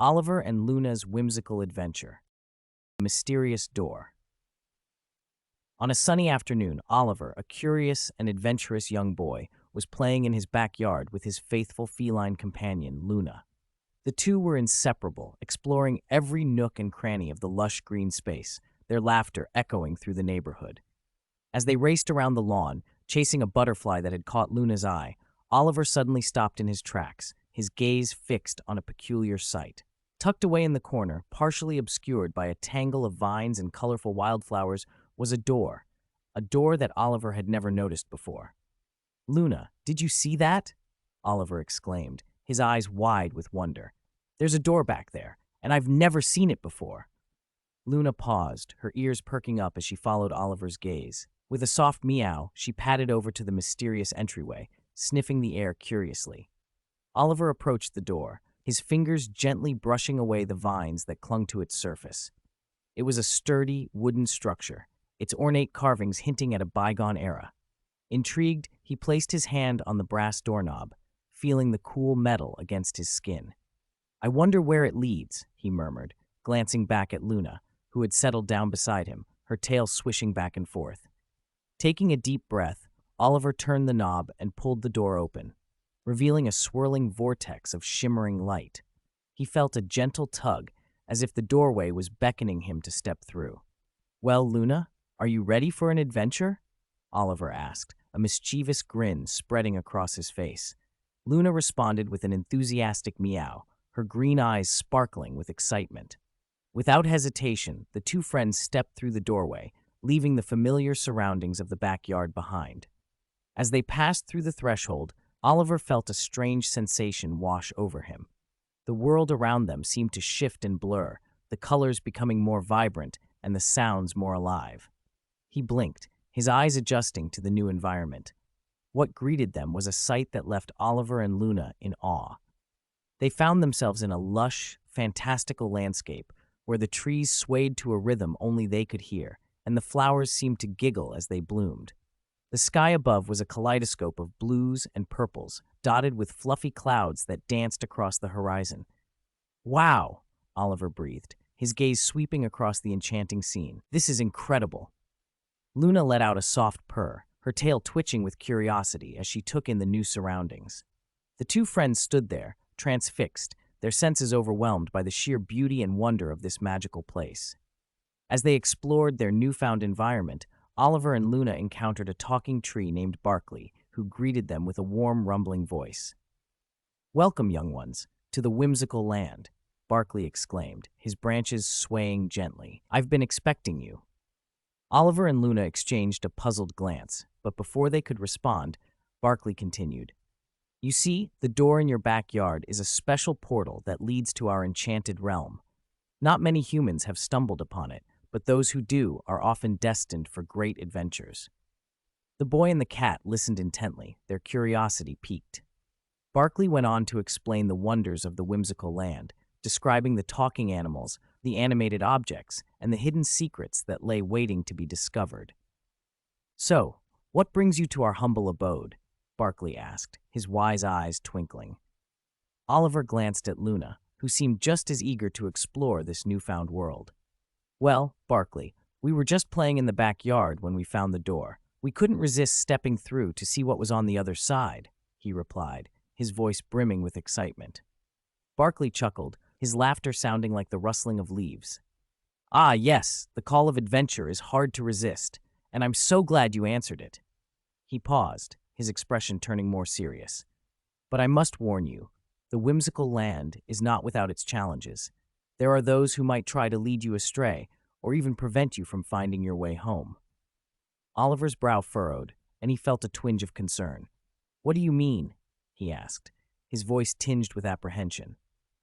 Oliver and Luna's Whimsical Adventure. The Mysterious Door. On a sunny afternoon, Oliver, a curious and adventurous young boy, was playing in his backyard with his faithful feline companion, Luna. The two were inseparable, exploring every nook and cranny of the lush green space, their laughter echoing through the neighborhood. As they raced around the lawn, chasing a butterfly that had caught Luna's eye, Oliver suddenly stopped in his tracks, his gaze fixed on a peculiar sight. Tucked away in the corner, partially obscured by a tangle of vines and colorful wildflowers, was a door that Oliver had never noticed before. "Luna, did you see that?" Oliver exclaimed, his eyes wide with wonder. "There's a door back there, and I've never seen it before." Luna paused, her ears perking up as she followed Oliver's gaze. With a soft meow, she padded over to the mysterious entryway, sniffing the air curiously. Oliver approached the door, his fingers gently brushing away the vines that clung to its surface. It was a sturdy, wooden structure, its ornate carvings hinting at a bygone era. Intrigued, he placed his hand on the brass doorknob, feeling the cool metal against his skin. "I wonder where it leads," he murmured, glancing back at Luna, who had settled down beside him, her tail swishing back and forth. Taking a deep breath, Oliver turned the knob and pulled the door open, revealing a swirling vortex of shimmering light. He felt a gentle tug, as if the doorway was beckoning him to step through. "Well, Luna, are you ready for an adventure?" Oliver asked, a mischievous grin spreading across his face. Luna responded with an enthusiastic meow, her green eyes sparkling with excitement. Without hesitation, the two friends stepped through the doorway, leaving the familiar surroundings of the backyard behind. As they passed through the threshold, Oliver felt a strange sensation wash over him. The world around them seemed to shift and blur, the colors becoming more vibrant and the sounds more alive. He blinked, his eyes adjusting to the new environment. What greeted them was a sight that left Oliver and Luna in awe. They found themselves in a lush, fantastical landscape where the trees swayed to a rhythm only they could hear, and the flowers seemed to giggle as they bloomed. The sky above was a kaleidoscope of blues and purples, dotted with fluffy clouds that danced across the horizon. "Wow," Oliver breathed, his gaze sweeping across the enchanting scene. "This is incredible." Luna let out a soft purr, her tail twitching with curiosity as she took in the new surroundings. The two friends stood there, transfixed, their senses overwhelmed by the sheer beauty and wonder of this magical place. As they explored their newfound environment, Oliver and Luna encountered a talking tree named Barkley, who greeted them with a warm, rumbling voice. "Welcome, young ones, to the whimsical land," Barkley exclaimed, his branches swaying gently. "I've been expecting you." Oliver and Luna exchanged a puzzled glance, but before they could respond, Barkley continued. "You see, the door in your backyard is a special portal that leads to our enchanted realm. Not many humans have stumbled upon it, but those who do are often destined for great adventures." The boy and the cat listened intently, their curiosity piqued. Barkley went on to explain the wonders of the whimsical land, describing the talking animals, the animated objects, and the hidden secrets that lay waiting to be discovered. "So, what brings you to our humble abode?" Barkley asked, his wise eyes twinkling. Oliver glanced at Luna, who seemed just as eager to explore this newfound world. "Well, Barkley, we were just playing in the backyard when we found the door. We couldn't resist stepping through to see what was on the other side," he replied, his voice brimming with excitement. Barkley chuckled, his laughter sounding like the rustling of leaves. "Ah, yes, the call of adventure is hard to resist, and I'm so glad you answered it." He paused, his expression turning more serious. "But I must warn you, the whimsical land is not without its challenges. There are those who might try to lead you astray, or even prevent you from finding your way home." Oliver's brow furrowed, and he felt a twinge of concern. "What do you mean?" he asked, his voice tinged with apprehension.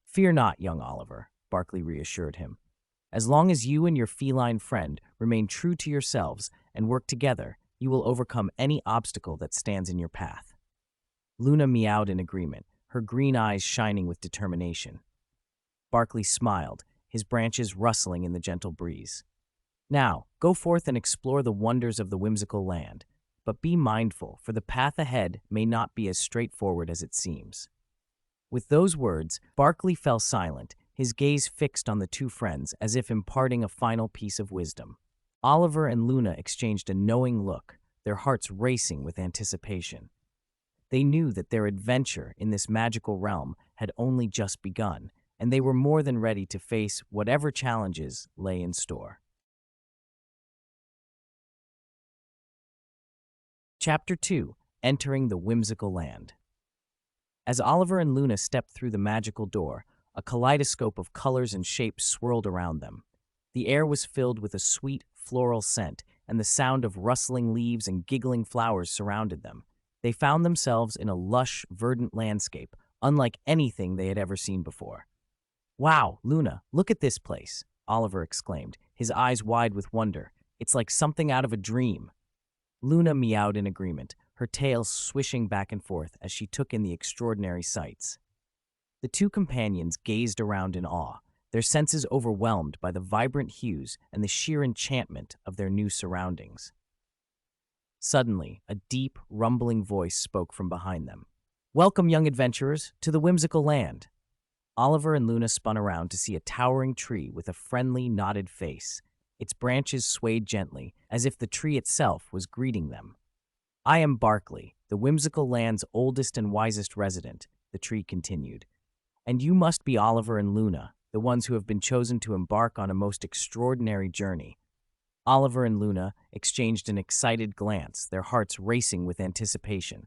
"Fear not, young Oliver," Barkley reassured him. "As long as you and your feline friend remain true to yourselves and work together, you will overcome any obstacle that stands in your path." Luna meowed in agreement, her green eyes shining with determination. Barkley smiled, his branches rustling in the gentle breeze. "Now, go forth and explore the wonders of the whimsical land, but be mindful, for the path ahead may not be as straightforward as it seems." With those words, Barkley fell silent, his gaze fixed on the two friends as if imparting a final piece of wisdom. Oliver and Luna exchanged a knowing look, their hearts racing with anticipation. They knew that their adventure in this magical realm had only just begun, and they were more than ready to face whatever challenges lay in store. Chapter 2: Entering the Whimsical Land. As Oliver and Luna stepped through the magical door, a kaleidoscope of colors and shapes swirled around them. The air was filled with a sweet, floral scent, and the sound of rustling leaves and giggling flowers surrounded them. They found themselves in a lush, verdant landscape, unlike anything they had ever seen before. "Wow, Luna, look at this place," Oliver exclaimed, his eyes wide with wonder. "It's like something out of a dream." Luna meowed in agreement, her tail swishing back and forth as she took in the extraordinary sights. The two companions gazed around in awe, their senses overwhelmed by the vibrant hues and the sheer enchantment of their new surroundings. Suddenly, a deep, rumbling voice spoke from behind them. "Welcome, young adventurers, to the Whimsical Land." Oliver and Luna spun around to see a towering tree with a friendly, knotted face. Its branches swayed gently, as if the tree itself was greeting them. "I am Barkley, the Whimsical Land's oldest and wisest resident," the tree continued. "And you must be Oliver and Luna, the ones who have been chosen to embark on a most extraordinary journey." Oliver and Luna exchanged an excited glance, their hearts racing with anticipation.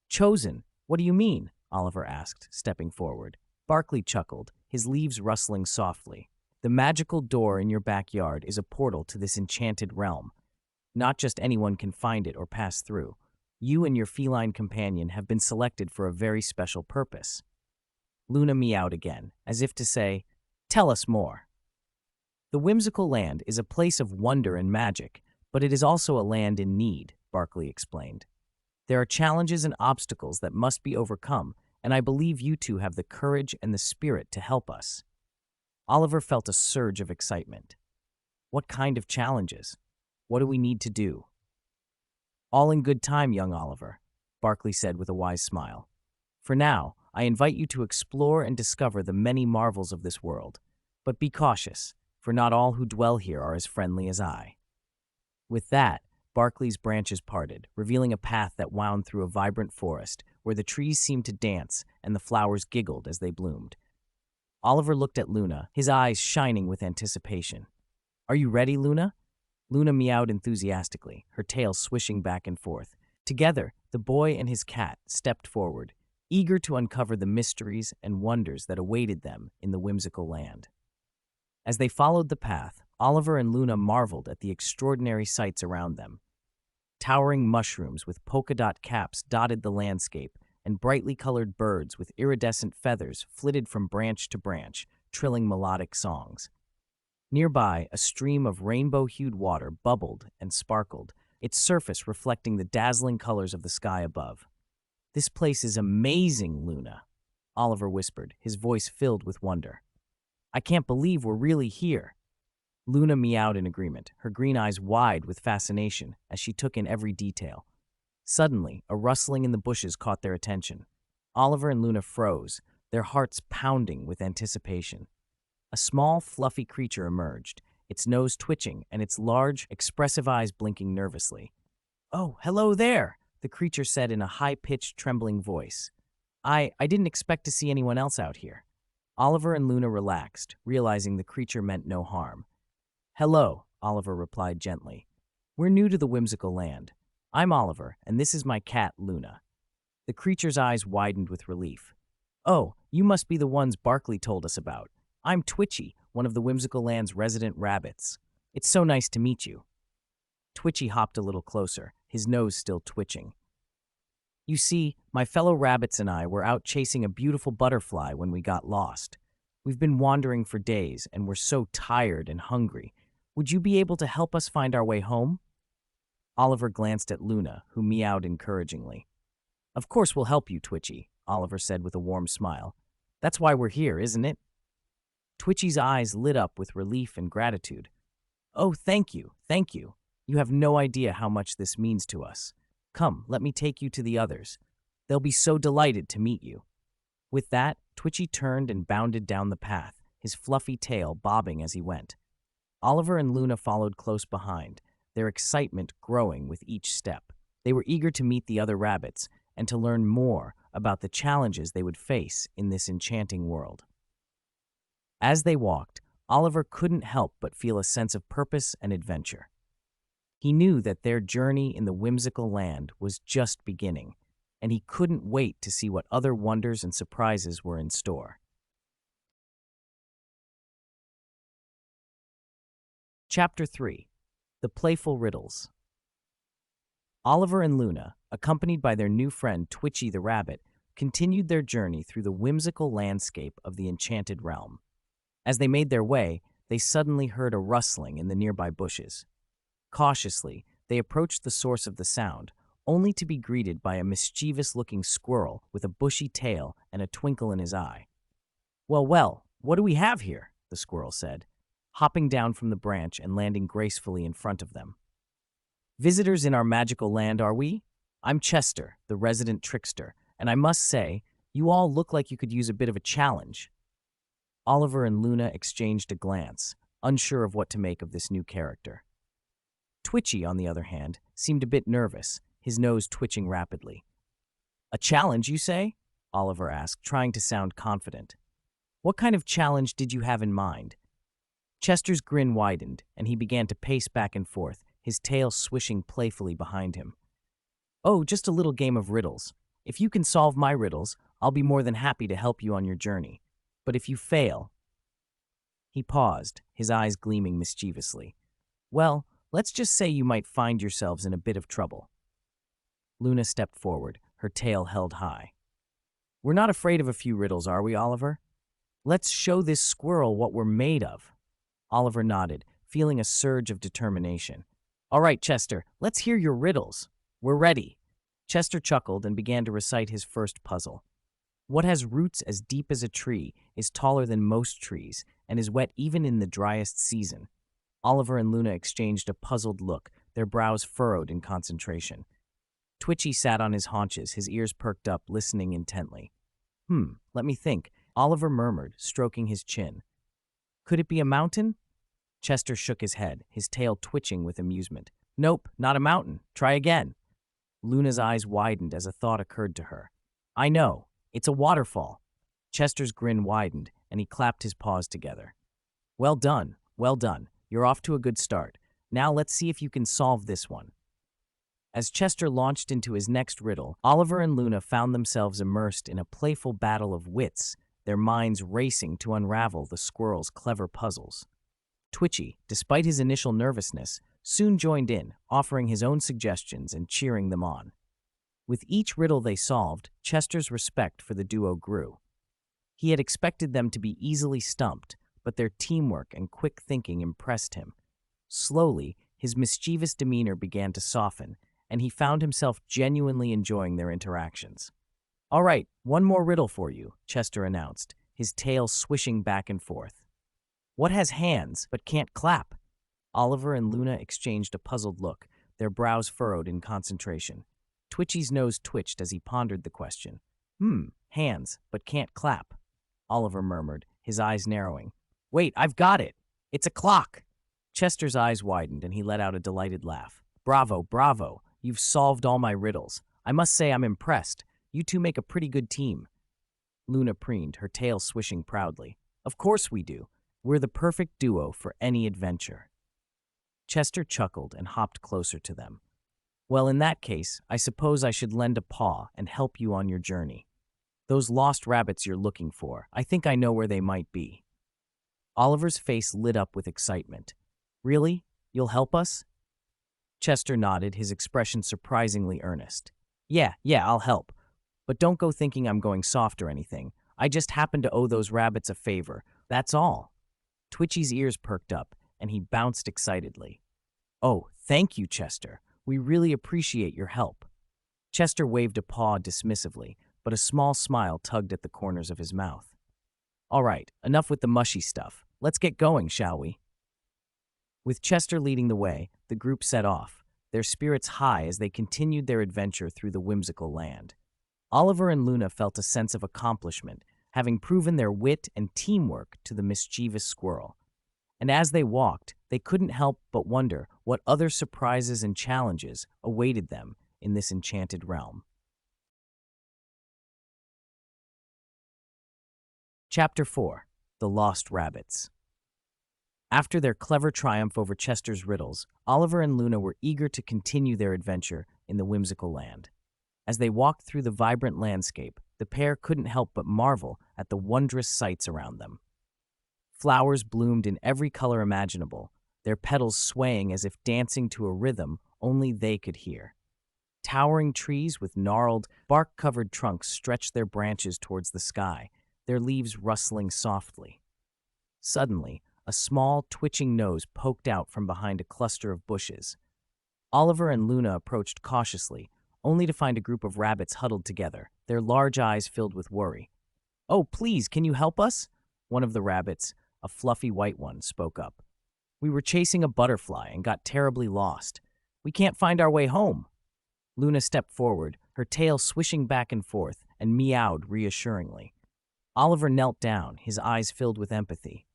"Chosen? What do you mean?" Oliver asked, stepping forward. Barkley chuckled, his leaves rustling softly. "The magical door in your backyard is a portal to this enchanted realm. Not just anyone can find it or pass through. You and your feline companion have been selected for a very special purpose." Luna meowed again, as if to say, "Tell us more." "The Whimsical Land is a place of wonder and magic, but it is also a land in need," Barkley explained. "There are challenges and obstacles that must be overcome, and I believe you two have the courage and the spirit to help us." Oliver felt a surge of excitement. "What kind of challenges? What do we need to do?" "All in good time, young Oliver," Barkley said with a wise smile. "For now, I invite you to explore and discover the many marvels of this world. But be cautious, for not all who dwell here are as friendly as I." With that, Barkley's branches parted, revealing a path that wound through a vibrant forest, where the trees seemed to dance and the flowers giggled as they bloomed. Oliver looked at Luna, his eyes shining with anticipation. "Are you ready, Luna?" Luna meowed enthusiastically, her tail swishing back and forth. Together, the boy and his cat stepped forward, eager to uncover the mysteries and wonders that awaited them in the Whimsical Land. As they followed the path, Oliver and Luna marveled at the extraordinary sights around them. Towering mushrooms with polka-dot caps dotted the landscape, and brightly colored birds with iridescent feathers flitted from branch to branch, trilling melodic songs. Nearby, a stream of rainbow-hued water bubbled and sparkled, its surface reflecting the dazzling colors of the sky above. "This place is amazing, Luna," Oliver whispered, his voice filled with wonder. "I can't believe we're really here." Luna meowed in agreement, her green eyes wide with fascination as she took in every detail. Suddenly, a rustling in the bushes caught their attention. Oliver and Luna froze, their hearts pounding with anticipation. A small, fluffy creature emerged, its nose twitching and its large, expressive eyes blinking nervously. "Oh, hello there," the creature said in a high-pitched, trembling voice. I didn't expect to see anyone else out here." Oliver and Luna relaxed, realizing the creature meant no harm. "Hello," Oliver replied gently. "We're new to the Whimsical Land. I'm Oliver, and this is my cat, Luna." The creature's eyes widened with relief. "Oh, you must be the ones Barkley told us about. I'm Twitchy, one of the Whimsical Land's resident rabbits. It's so nice to meet you." Twitchy hopped a little closer, his nose still twitching. "You see, my fellow rabbits and I were out chasing a beautiful butterfly when we got lost. We've been wandering for days, and we're so tired and hungry. Would you be able to help us find our way home?" Oliver glanced at Luna, who meowed encouragingly. "Of course we'll help you, Twitchy," Oliver said with a warm smile. "That's why we're here, isn't it?" Twitchy's eyes lit up with relief and gratitude. "Oh, thank you, thank you. You have no idea how much this means to us. Come, let me take you to the others. They'll be so delighted to meet you." With that, Twitchy turned and bounded down the path, his fluffy tail bobbing as he went. Oliver and Luna followed close behind, their excitement growing with each step. They were eager to meet the other rabbits and to learn more about the challenges they would face in this enchanting world. As they walked, Oliver couldn't help but feel a sense of purpose and adventure. He knew that their journey in the whimsical land was just beginning, and he couldn't wait to see what other wonders and surprises were in store. Chapter 3. The Playful Riddles. Oliver and Luna, accompanied by their new friend Twitchy the rabbit, continued their journey through the whimsical landscape of the enchanted realm. As they made their way, they suddenly heard a rustling in the nearby bushes. Cautiously, they approached the source of the sound, only to be greeted by a mischievous-looking squirrel with a bushy tail and a twinkle in his eye. Well, what do we have here?" the squirrel said, hopping down from the branch and landing gracefully in front of them. "Visitors in our magical land, are we? I'm Chester, the resident trickster, and I must say, you all look like you could use a bit of a challenge." Oliver and Luna exchanged a glance, unsure of what to make of this new character. Twitchy, on the other hand, seemed a bit nervous, his nose twitching rapidly. "A challenge, you say?" Oliver asked, trying to sound confident. "What kind of challenge did you have in mind?" Chester's grin widened, and he began to pace back and forth, his tail swishing playfully behind him. "Oh, just a little game of riddles. If you can solve my riddles, I'll be more than happy to help you on your journey. But if you fail—" He paused, his eyes gleaming mischievously. "Well, let's just say you might find yourselves in a bit of trouble." Luna stepped forward, her tail held high. "We're not afraid of a few riddles, are we, Oliver? Let's show this squirrel what we're made of." Oliver nodded, feeling a surge of determination. "All right, Chester, let's hear your riddles. We're ready." Chester chuckled and began to recite his first puzzle. "What has roots as deep as a tree, is taller than most trees, and is wet even in the driest season?" Oliver and Luna exchanged a puzzled look, their brows furrowed in concentration. Twitchy sat on his haunches, his ears perked up, listening intently. Let me think," Oliver murmured, stroking his chin. "Could it be a mountain?" Chester shook his head, his tail twitching with amusement. "Nope, not a mountain. Try again." Luna's eyes widened as a thought occurred to her. "I know. It's a waterfall." Chester's grin widened, and he clapped his paws together. Well done. You're off to a good start. Now let's see if you can solve this one." As Chester launched into his next riddle, Oliver and Luna found themselves immersed in a playful battle of wits, their minds racing to unravel the squirrel's clever puzzles. Twitchy, despite his initial nervousness, soon joined in, offering his own suggestions and cheering them on. With each riddle they solved, Chester's respect for the duo grew. He had expected them to be easily stumped, but their teamwork and quick thinking impressed him. Slowly, his mischievous demeanor began to soften, and he found himself genuinely enjoying their interactions. "All right, one more riddle for you," Chester announced, his tail swishing back and forth. "What has hands but can't clap?" Oliver and Luna exchanged a puzzled look, their brows furrowed in concentration. Twitchy's nose twitched as he pondered the question. Hands but can't clap," Oliver murmured, his eyes narrowing. "Wait, I've got it! It's a clock!" Chester's eyes widened, and he let out a delighted laugh. Bravo! You've solved all my riddles. I must say I'm impressed. You two make a pretty good team." Luna preened, her tail swishing proudly. "Of course we do. We're the perfect duo for any adventure." Chester chuckled and hopped closer to them. "Well, in that case, I suppose I should lend a paw and help you on your journey. Those lost rabbits you're looking for, I think I know where they might be." Oliver's face lit up with excitement. "Really? You'll help us?" Chester nodded, his expression surprisingly earnest. Yeah, I'll help. But don't go thinking I'm going soft or anything. I just happen to owe those rabbits a favor. That's all." Twitchy's ears perked up, and he bounced excitedly. "Oh, thank you, Chester. We really appreciate your help." Chester waved a paw dismissively, but a small smile tugged at the corners of his mouth. "All right, enough with the mushy stuff. Let's get going, shall we?" With Chester leading the way, the group set off, their spirits high as they continued their adventure through the whimsical land. Oliver and Luna felt a sense of accomplishment, having proven their wit and teamwork to the mischievous squirrel. And as they walked, they couldn't help but wonder what other surprises and challenges awaited them in this enchanted realm. Chapter 4. The Lost Rabbits. After their clever triumph over Chester's riddles, Oliver and Luna were eager to continue their adventure in the whimsical land. As they walked through the vibrant landscape, the pair couldn't help but marvel at the wondrous sights around them. Flowers bloomed in every color imaginable, their petals swaying as if dancing to a rhythm only they could hear. Towering trees with gnarled, bark-covered trunks stretched their branches towards the sky, their leaves rustling softly. Suddenly, a small, twitching nose poked out from behind a cluster of bushes. Oliver and Luna approached cautiously, only to find a group of rabbits huddled together, their large eyes filled with worry. "Oh, please, can you help us?" One of the rabbits, a fluffy white one, spoke up. "We were chasing a butterfly and got terribly lost. We can't find our way home." Luna stepped forward, her tail swishing back and forth, and meowed reassuringly. Oliver knelt down, his eyes filled with empathy.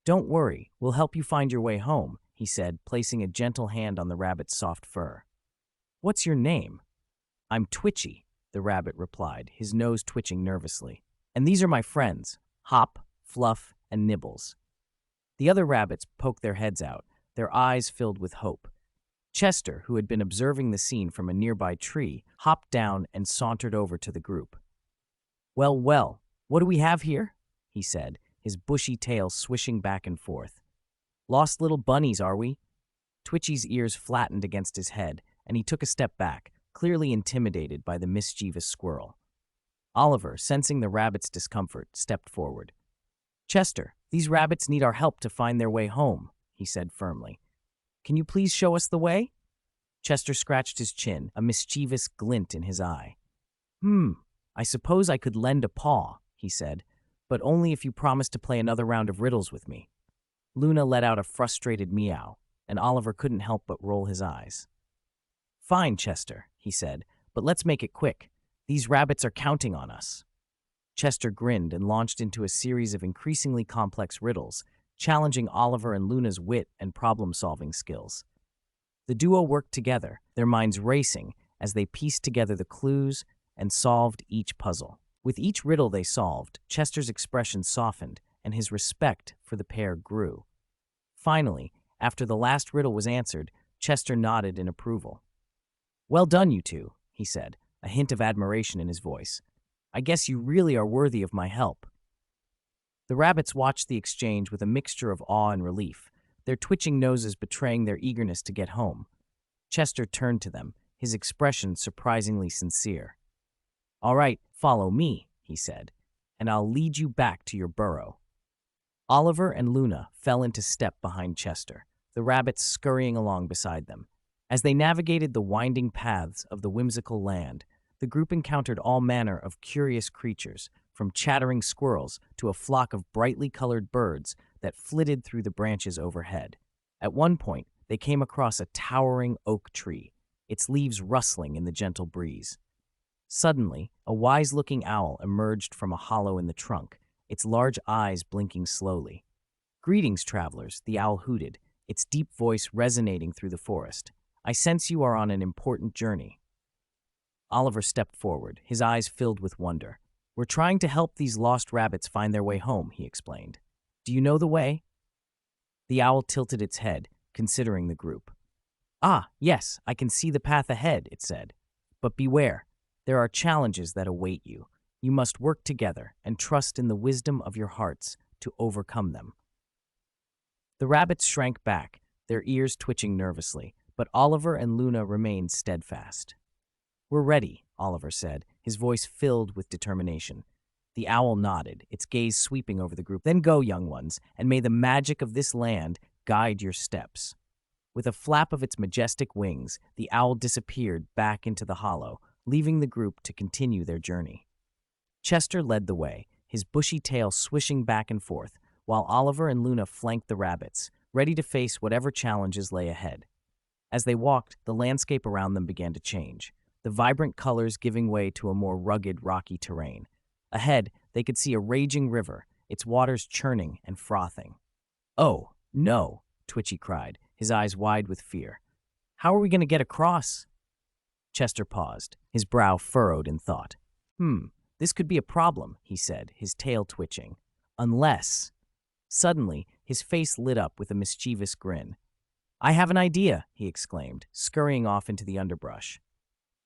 "Don't worry, we'll help you find your way home," he said, placing a gentle hand on the rabbit's soft fur. "What's your name?" "I'm Twitchy," the rabbit replied, his nose twitching nervously. "And these are my friends, Hop, Fluff, and Nibbles." The other rabbits poked their heads out, their eyes filled with hope. Chester, who had been observing the scene from a nearby tree, hopped down and sauntered over to the group. "Well, well, what do we have here?" he said, his bushy tail swishing back and forth. "Lost little bunnies, are we?" Twitchy's ears flattened against his head, and he took a step back, clearly intimidated by the mischievous squirrel. Oliver, sensing the rabbit's discomfort, stepped forward. "Chester, these rabbits need our help to find their way home," he said firmly. "Can you please show us the way?" Chester scratched his chin, a mischievous glint in his eye. I suppose I could lend a paw," he said, "but only if you promise to play another round of riddles with me." Luna let out a frustrated meow, and Oliver couldn't help but roll his eyes. "Fine, Chester," he said, "but let's make it quick. These rabbits are counting on us." Chester grinned and launched into a series of increasingly complex riddles, challenging Oliver and Luna's wit and problem-solving skills. The duo worked together, their minds racing as they pieced together the clues and solved each puzzle. With each riddle they solved, Chester's expression softened, and his respect for the pair grew. Finally, after the last riddle was answered, Chester nodded in approval. "Well done, you two," he said, a hint of admiration in his voice. "I guess you really are worthy of my help." The rabbits watched the exchange with a mixture of awe and relief, their twitching noses betraying their eagerness to get home. Chester turned to them, his expression surprisingly sincere. "All right, follow me," he said, "and I'll lead you back to your burrow." Oliver and Luna fell into step behind Chester, the rabbits scurrying along beside them. As they navigated the winding paths of the whimsical land, the group encountered all manner of curious creatures, from chattering squirrels to a flock of brightly colored birds that flitted through the branches overhead. At one point, they came across a towering oak tree, its leaves rustling in the gentle breeze. Suddenly, a wise-looking owl emerged from a hollow in the trunk, its large eyes blinking slowly. "Greetings, travelers," the owl hooted, its deep voice resonating through the forest. "I sense you are on an important journey." Oliver stepped forward, his eyes filled with wonder. "We're trying to help these lost rabbits find their way home," he explained. "Do you know the way?" The owl tilted its head, considering the group. "Ah, yes, I can see the path ahead," it said. "But beware. There are challenges that await you. You must work together and trust in the wisdom of your hearts to overcome them." The rabbits shrank back, their ears twitching nervously, but Oliver and Luna remained steadfast. "We're ready," Oliver said, his voice filled with determination. The owl nodded, its gaze sweeping over the group. "Then go, young ones, and may the magic of this land guide your steps." With a flap of its majestic wings, the owl disappeared back into the hollow, leaving the group to continue their journey. Chester led the way, his bushy tail swishing back and forth, while Oliver and Luna flanked the rabbits, ready to face whatever challenges lay ahead. As they walked, the landscape around them began to change, the vibrant colors giving way to a more rugged, rocky terrain. Ahead, they could see a raging river, its waters churning and frothing. "Oh, no," Twitchy cried, his eyes wide with fear. "How are we going to get across?" Chester paused, his brow furrowed in thought. This could be a problem," he said, his tail twitching. "Unless—" Suddenly, his face lit up with a mischievous grin. "I have an idea," he exclaimed, scurrying off into the underbrush.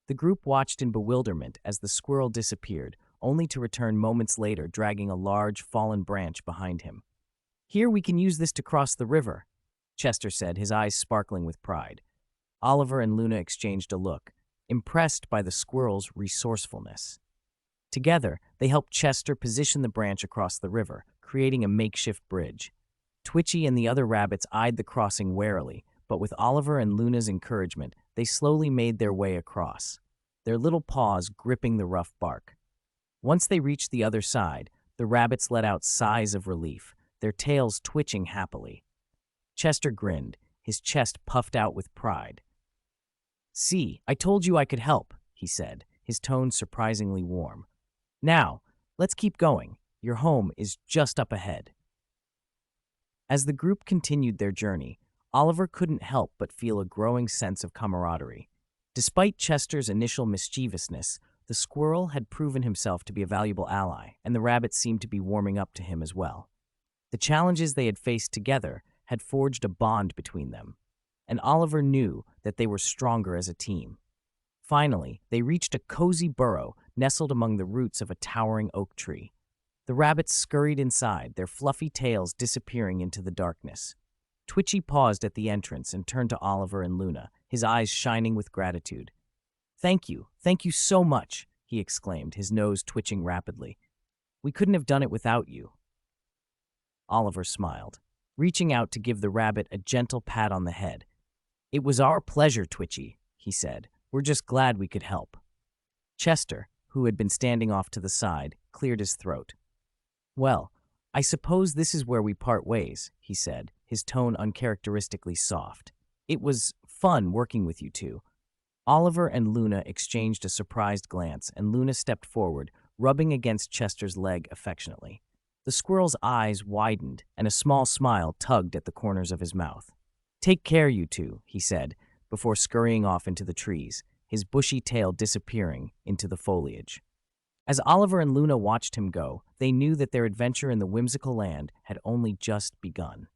The group watched in bewilderment as the squirrel disappeared, only to return moments later dragging a large, fallen branch behind him. "Here we can use this to cross the river," Chester said, his eyes sparkling with pride. Oliver and Luna exchanged a look, impressed by the squirrel's resourcefulness. Together, they helped Chester position the branch across the river, creating a makeshift bridge. Twitchy and the other rabbits eyed the crossing warily, but with Oliver and Luna's encouragement, they slowly made their way across, their little paws gripping the rough bark. Once they reached the other side, the rabbits let out sighs of relief, their tails twitching happily. Chester grinned, his chest puffed out with pride. "See, I told you I could help," he said, his tone surprisingly warm. "Now, let's keep going. Your home is just up ahead." As the group continued their journey, Oliver couldn't help but feel a growing sense of camaraderie. Despite Chester's initial mischievousness, the squirrel had proven himself to be a valuable ally, and the rabbits seemed to be warming up to him as well. The challenges they had faced together had forged a bond between them, and Oliver knew that they were stronger as a team. Finally, they reached a cozy burrow nestled among the roots of a towering oak tree. The rabbits scurried inside, their fluffy tails disappearing into the darkness. Twitchy paused at the entrance and turned to Oliver and Luna, his eyes shining with gratitude. Thank you so much," he exclaimed, his nose twitching rapidly. "We couldn't have done it without you." Oliver smiled, reaching out to give the rabbit a gentle pat on the head. "It was our pleasure, Twitchy," he said. "We're just glad we could help." Chester, who had been standing off to the side, cleared his throat. "Well, I suppose this is where we part ways," he said, his tone uncharacteristically soft. "It was fun working with you two." Oliver and Luna exchanged a surprised glance, and Luna stepped forward, rubbing against Chester's leg affectionately. The squirrel's eyes widened, and a small smile tugged at the corners of his mouth. "Take care, you two," he said, before scurrying off into the trees, his bushy tail disappearing into the foliage. As Oliver and Luna watched him go, they knew that their adventure in the whimsical land had only just begun.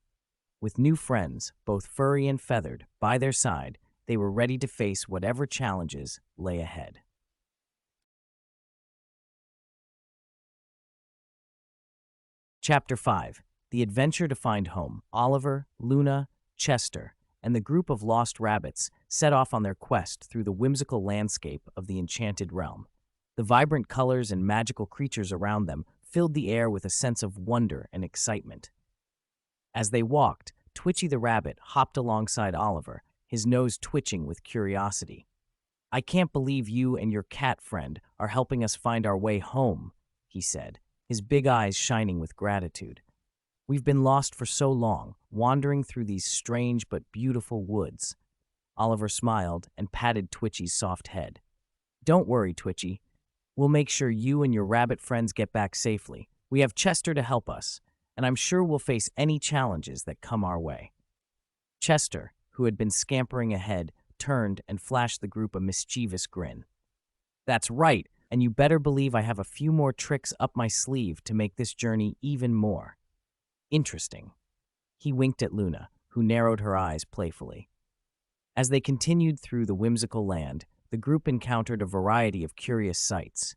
With new friends, both furry and feathered, by their side, they were ready to face whatever challenges lay ahead. Chapter 5. The Adventure to Find Home. Oliver, Luna, Chester, and the group of lost rabbits set off on their quest through the whimsical landscape of the enchanted realm. The vibrant colors and magical creatures around them filled the air with a sense of wonder and excitement. As they walked, Twitchy the rabbit hopped alongside Oliver, his nose twitching with curiosity. "I can't believe you and your cat friend are helping us find our way home," he said, his big eyes shining with gratitude. "We've been lost for so long, wandering through these strange but beautiful woods." Oliver smiled and patted Twitchy's soft head. "Don't worry, Twitchy. We'll make sure you and your rabbit friends get back safely. We have Chester to help us, and I'm sure we'll face any challenges that come our way." Chester, who had been scampering ahead, turned and flashed the group a mischievous grin. "That's right, and you better believe I have a few more tricks up my sleeve to make this journey even more interesting." He winked at Luna, who narrowed her eyes playfully. As they continued through the whimsical land, the group encountered a variety of curious sights.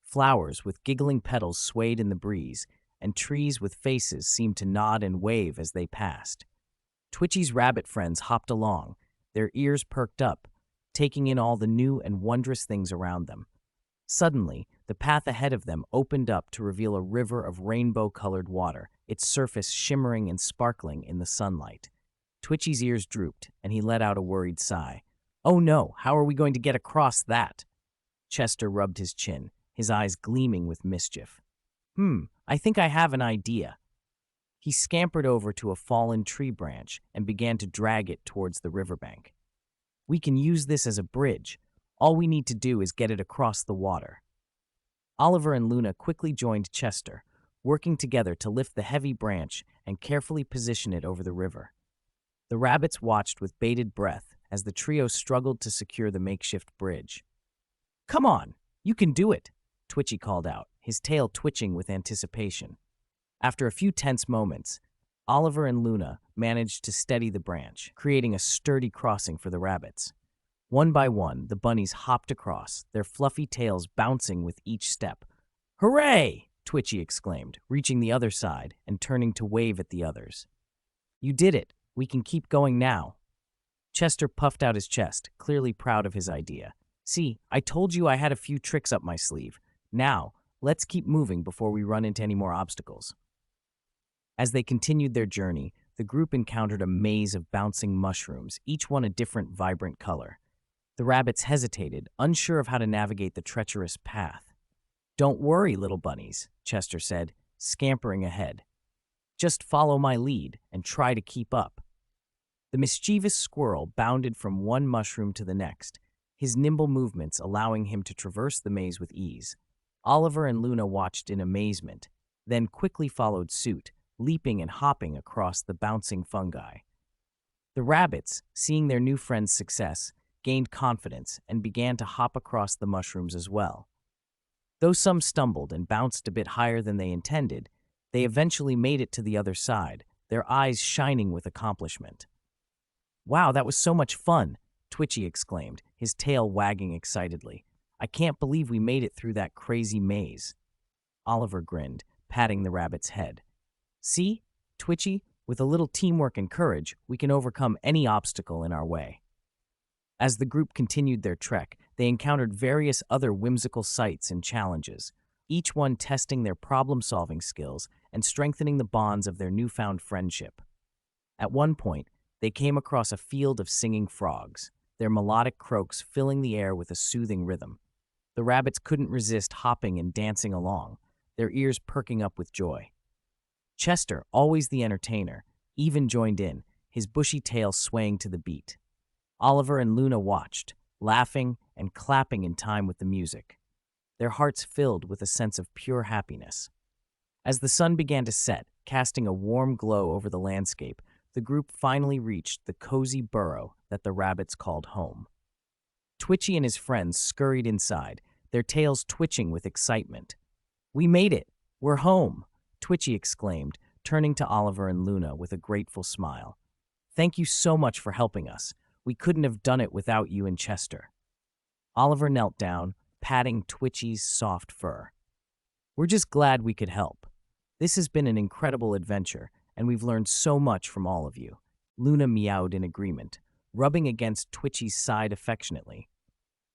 Flowers with giggling petals swayed in the breeze, and trees with faces seemed to nod and wave as they passed. Twitchy's rabbit friends hopped along, their ears perked up, taking in all the new and wondrous things around them. Suddenly, the path ahead of them opened up to reveal a river of rainbow-colored water, its surface shimmering and sparkling in the sunlight. Twitchy's ears drooped, and he let out a worried sigh. "Oh no, how are we going to get across that?" Chester rubbed his chin, his eyes gleaming with mischief. I think I have an idea." He scampered over to a fallen tree branch and began to drag it towards the riverbank. "We can use this as a bridge. All we need to do is get it across the water." Oliver and Luna quickly joined Chester, working together to lift the heavy branch and carefully position it over the river. The rabbits watched with bated breath as the trio struggled to secure the makeshift bridge. "Come on, you can do it," Twitchy called out, his tail twitching with anticipation. After a few tense moments, Oliver and Luna managed to steady the branch, creating a sturdy crossing for the rabbits. One by one, the bunnies hopped across, their fluffy tails bouncing with each step. "Hooray!" Twitchy exclaimed, reaching the other side and turning to wave at the others. "You did it. We can keep going now." Chester puffed out his chest, clearly proud of his idea. "See, I told you I had a few tricks up my sleeve. Now, let's keep moving before we run into any more obstacles." As they continued their journey, the group encountered a maze of bouncing mushrooms, each one a different, vibrant color. The rabbits hesitated, unsure of how to navigate the treacherous path. "Don't worry, little bunnies," Chester said, scampering ahead. "Just follow my lead and try to keep up." The mischievous squirrel bounded from one mushroom to the next, his nimble movements allowing him to traverse the maze with ease. Oliver and Luna watched in amazement, then quickly followed suit, leaping and hopping across the bouncing fungi. The rabbits, seeing their new friend's success, gained confidence and began to hop across the mushrooms as well. Though some stumbled and bounced a bit higher than they intended, they eventually made it to the other side, their eyes shining with accomplishment. "Wow, that was so much fun," Twitchy exclaimed, his tail wagging excitedly. "I can't believe we made it through that crazy maze." Oliver grinned, patting the rabbit's head. "See, Twitchy, with a little teamwork and courage, we can overcome any obstacle in our way." As the group continued their trek, they encountered various other whimsical sights and challenges, each one testing their problem-solving skills and strengthening the bonds of their newfound friendship. At one point, they came across a field of singing frogs, their melodic croaks filling the air with a soothing rhythm. The rabbits couldn't resist hopping and dancing along, their ears perking up with joy. Chester, always the entertainer, even joined in, his bushy tail swaying to the beat. Oliver and Luna watched, laughing and clapping in time with the music, their hearts filled with a sense of pure happiness. As the sun began to set, casting a warm glow over the landscape, the group finally reached the cozy burrow that the rabbits called home. Twitchy and his friends scurried inside, their tails twitching with excitement. "We made it! We're home!" Twitchy exclaimed, turning to Oliver and Luna with a grateful smile. "Thank you so much for helping us. We couldn't have done it without you and Chester." Oliver knelt down, patting Twitchy's soft fur. "We're just glad we could help. This has been an incredible adventure, and we've learned so much from all of you." Luna meowed in agreement, rubbing against Twitchy's side affectionately.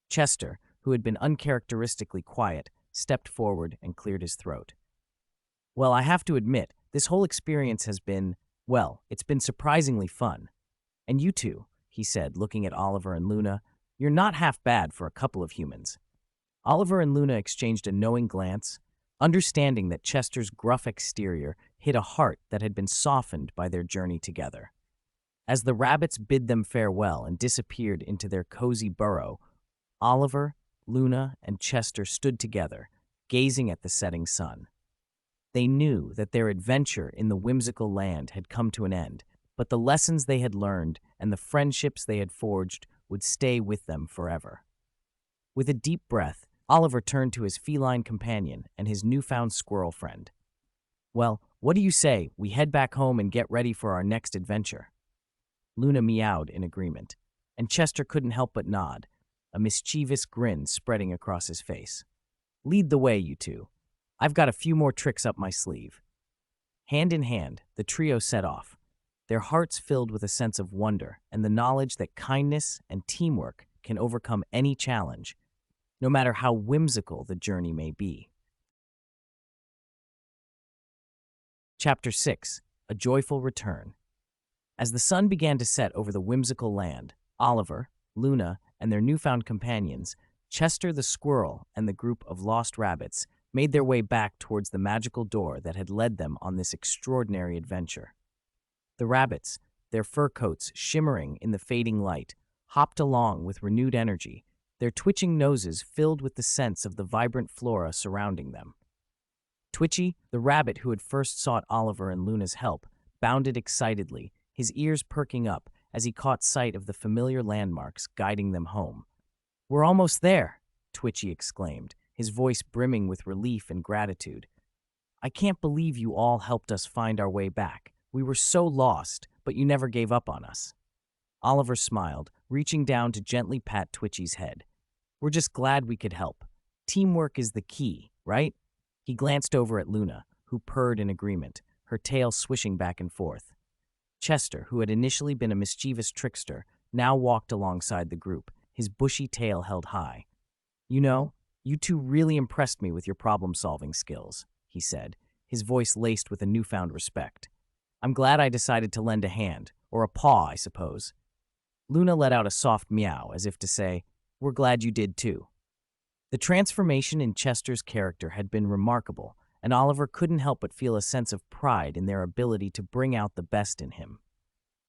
Chester, who had been uncharacteristically quiet, stepped forward and cleared his throat. "Well, I have to admit, this whole experience has been, well, it's been surprisingly fun. And you two," he said, looking at Oliver and Luna, "you're not half bad for a couple of humans." Oliver and Luna exchanged a knowing glance, understanding that Chester's gruff exterior hid a heart that had been softened by their journey together. As the rabbits bid them farewell and disappeared into their cozy burrow, Oliver, Luna, and Chester stood together, gazing at the setting sun. They knew that their adventure in the whimsical land had come to an end, but the lessons they had learned and the friendships they had forged would stay with them forever. With a deep breath, Oliver turned to his feline companion and his newfound squirrel friend. "Well, what do you say we head back home and get ready for our next adventure?" Luna meowed in agreement, and Chester couldn't help but nod, a mischievous grin spreading across his face. "Lead the way, you two. I've got a few more tricks up my sleeve." Hand in hand, the trio set off, their hearts filled with a sense of wonder and the knowledge that kindness and teamwork can overcome any challenge, no matter how whimsical the journey may be. Chapter 6: A Joyful Return. As the sun began to set over the whimsical land, Oliver, Luna, and their newfound companions, Chester the squirrel and the group of lost rabbits, made their way back towards the magical door that had led them on this extraordinary adventure. The rabbits, their fur coats shimmering in the fading light, hopped along with renewed energy, their twitching noses filled with the sense of the vibrant flora surrounding them. Twitchy, the rabbit who had first sought Oliver and Luna's help, bounded excitedly, his ears perking up as he caught sight of the familiar landmarks guiding them home. "We're almost there," Twitchy exclaimed, his voice brimming with relief and gratitude. "I can't believe you all helped us find our way back. We were so lost, but you never gave up on us." Oliver smiled, reaching down to gently pat Twitchy's head. "We're just glad we could help. Teamwork is the key, right?" He glanced over at Luna, who purred in agreement, her tail swishing back and forth. Chester, who had initially been a mischievous trickster, now walked alongside the group, his bushy tail held high. "You know, you two really impressed me with your problem-solving skills," he said, his voice laced with a newfound respect. "I'm glad I decided to lend a hand, or a paw, I suppose." Luna let out a soft meow, as if to say, "We're glad you did too." The transformation in Chester's character had been remarkable, and Oliver couldn't help but feel a sense of pride in their ability to bring out the best in him.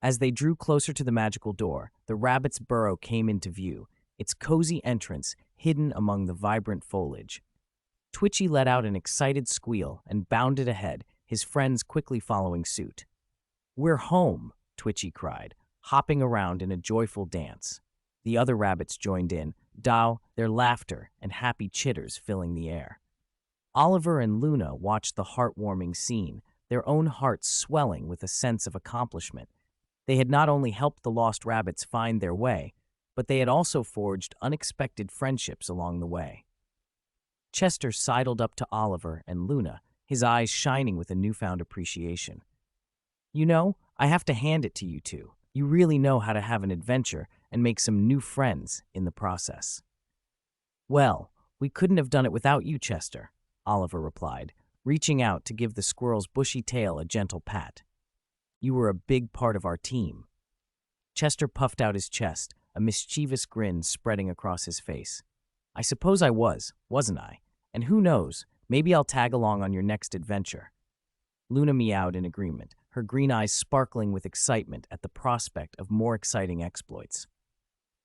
As they drew closer to the magical door, the rabbit's burrow came into view, its cozy entrance hidden among the vibrant foliage. Twitchy let out an excited squeal and bounded ahead, his friends quickly following suit. "We're home," Twitchy cried, hopping around in a joyful dance. The other rabbits joined in, their laughter and happy chitters filling the air. Oliver and Luna watched the heartwarming scene, their own hearts swelling with a sense of accomplishment. They had not only helped the lost rabbits find their way, but they had also forged unexpected friendships along the way. Chester sidled up to Oliver and Luna, his eyes shining with a newfound appreciation. "You know, I have to hand it to you two. You really know how to have an adventure and make some new friends in the process." "Well, we couldn't have done it without you, Chester," Oliver replied, reaching out to give the squirrel's bushy tail a gentle pat. "You were a big part of our team." Chester puffed out his chest, a mischievous grin spreading across his face. "I suppose I was, wasn't I? And who knows, maybe I'll tag along on your next adventure." Luna meowed in agreement, her green eyes sparkling with excitement at the prospect of more exciting exploits.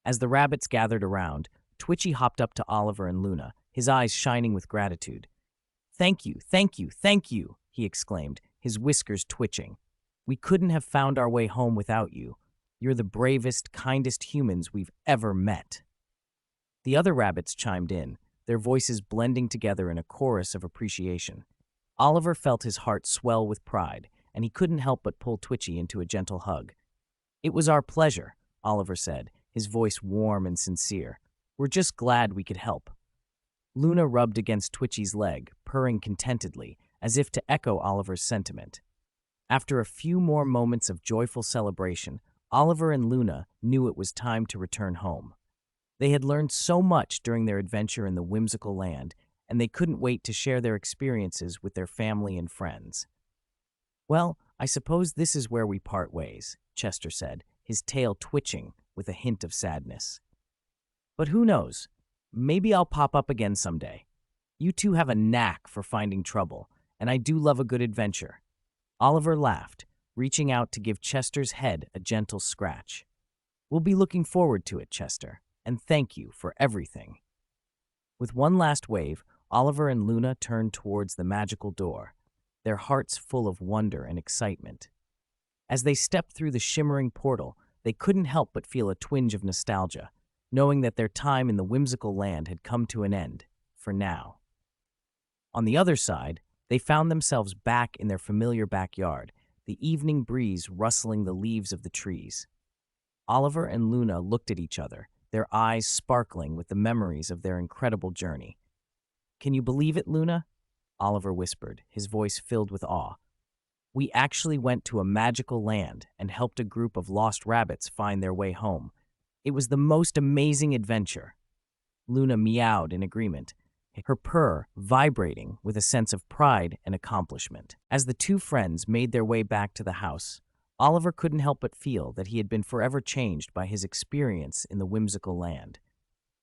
As the rabbits gathered around, Twitchy hopped up to Oliver and Luna, his eyes shining with gratitude. "Thank you, thank you, thank you," he exclaimed, his whiskers twitching. "We couldn't have found our way home without you. You're the bravest, kindest humans we've ever met." The other rabbits chimed in, their voices blending together in a chorus of appreciation. Oliver felt his heart swell with pride, and he couldn't help but pull Twitchy into a gentle hug. "It was our pleasure," Oliver said, his voice warm and sincere. "We're just glad we could help." Luna rubbed against Twitchy's leg, purring contentedly, as if to echo Oliver's sentiment. After a few more moments of joyful celebration, Oliver and Luna knew it was time to return home. They had learned so much during their adventure in the whimsical land, and they couldn't wait to share their experiences with their family and friends. "Well, I suppose this is where we part ways," Chester said, his tail twitching with a hint of sadness. "But who knows? Maybe I'll pop up again someday. You two have a knack for finding trouble, and I do love a good adventure." Oliver laughed, reaching out to give Chester's head a gentle scratch. "We'll be looking forward to it, Chester, and thank you for everything." With one last wave, Oliver and Luna turned towards the magical door, their hearts full of wonder and excitement. As they stepped through the shimmering portal, they couldn't help but feel a twinge of nostalgia, knowing that their time in the whimsical land had come to an end, for now. On the other side, they found themselves back in their familiar backyard, the evening breeze rustling the leaves of the trees. Oliver and Luna looked at each other, their eyes sparkling with the memories of their incredible journey. "Can you believe it, Luna?" Oliver whispered, his voice filled with awe. "We actually went to a magical land and helped a group of lost rabbits find their way home. It was the most amazing adventure." Luna meowed in agreement, her purr vibrating with a sense of pride and accomplishment. As the two friends made their way back to the house, Oliver couldn't help but feel that he had been forever changed by his experience in the whimsical land.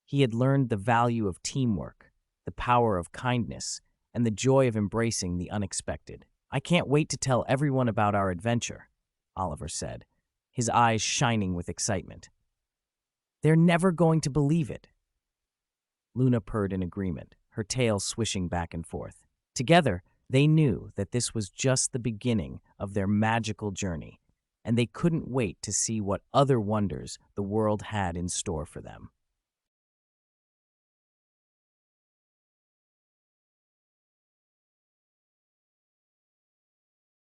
He had learned the value of teamwork, the power of kindness, and the joy of embracing the unexpected. "I can't wait to tell everyone about our adventure," Oliver said, his eyes shining with excitement. "They're never going to believe it. Luna purred in agreement, her tail swishing back and forth. Together, they knew that this was just the beginning of their magical journey, and they couldn't wait to see what other wonders the world had in store for them.